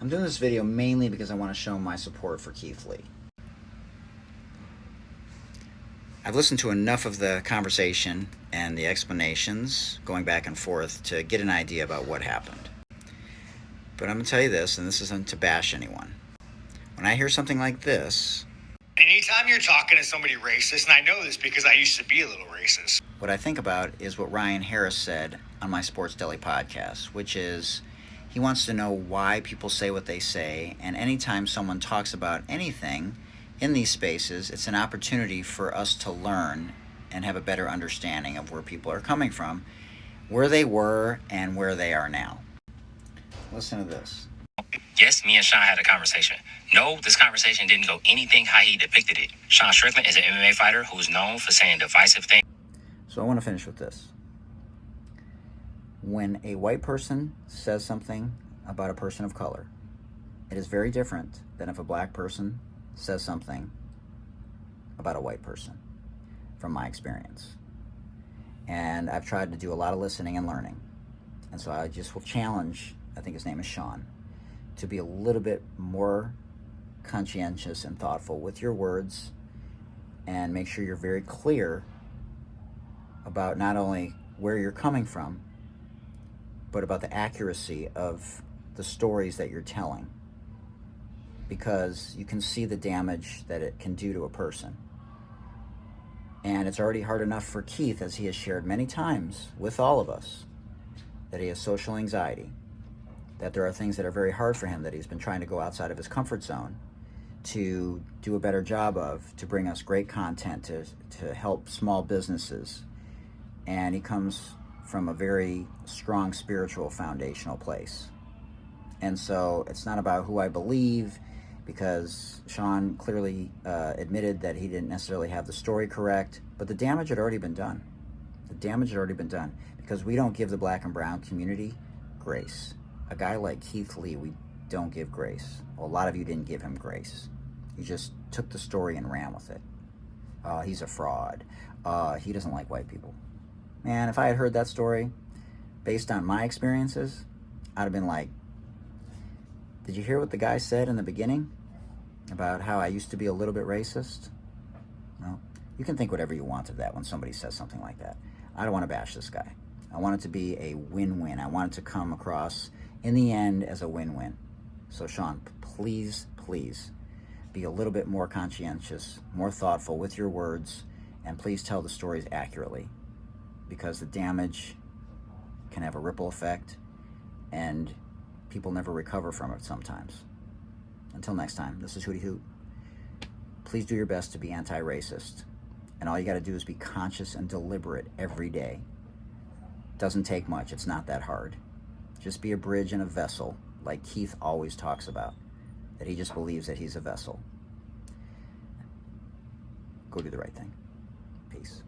I'm doing this video mainly because I want to show my support for Keith Lee. I've listened to enough of the conversation and the explanations going back and forth to get an idea about what happened. But I'm going to tell you this, and this isn't to bash anyone. When I hear something like this... Anytime you're talking to somebody racist, and I know this because I used to be a little racist, what I think about is what Ryan Harris said on my Sports Deli podcast, which is he wants to know why people say what they say, and anytime someone talks about anything in these spaces, it's an opportunity for us to learn and have a better understanding of where people are coming from, where they were, and where they are now. Listen to this. Yes, me and Sean had a conversation. No, this conversation didn't go anything how he depicted it. Sean Strickland is an MMA fighter who's known for saying divisive things. So I want to finish with this. When a white person says something about a person of color, it is very different than if a black person says something about a white person, from my experience. And I've tried to do a lot of listening and learning. And so I just will challenge, I think his name is Sean, to be a little bit more conscientious and thoughtful with your words, and make sure you're very clear about not only where you're coming from, but about the accuracy of the stories that you're telling, because you can see the damage that it can do to a person. And it's already hard enough for Keith, as he has shared many times with all of us, that he has social anxiety, that there are things that are very hard for him that he's been trying to go outside of his comfort zone to do a better job of, to bring us great content, to help small businesses. And he comes from a very strong spiritual foundational place. And so it's not about who I believe, because Sean clearly admitted that he didn't necessarily have the story correct, but the damage had already been done. The damage had already been done, because we don't give the black and brown community grace. A guy like Keith Lee, we don't give grace. Well, a lot of you didn't give him grace. You just took the story and ran with it. He's a fraud. He doesn't like white people. Man, if I had heard that story based on my experiences, I'd have been like, did you hear what the guy said in the beginning about how I used to be a little bit racist? No. You can think whatever you want of that when somebody says something like that. I don't want to bash this guy. I want it to be a win-win. I want it to come across in the end as a win-win. So Sean, please, please be a little bit more conscientious, more thoughtful with your words, and please tell the stories accurately, because the damage can have a ripple effect and people never recover from it sometimes. Until next time, this is Hootie Hoot. Please do your best to be anti-racist, and all you got to do is be conscious and deliberate every day. Doesn't take much. It's not that hard. Just be a bridge and a vessel, like Keith always talks about, that he just believes that he's a vessel. Go do the right thing. Peace.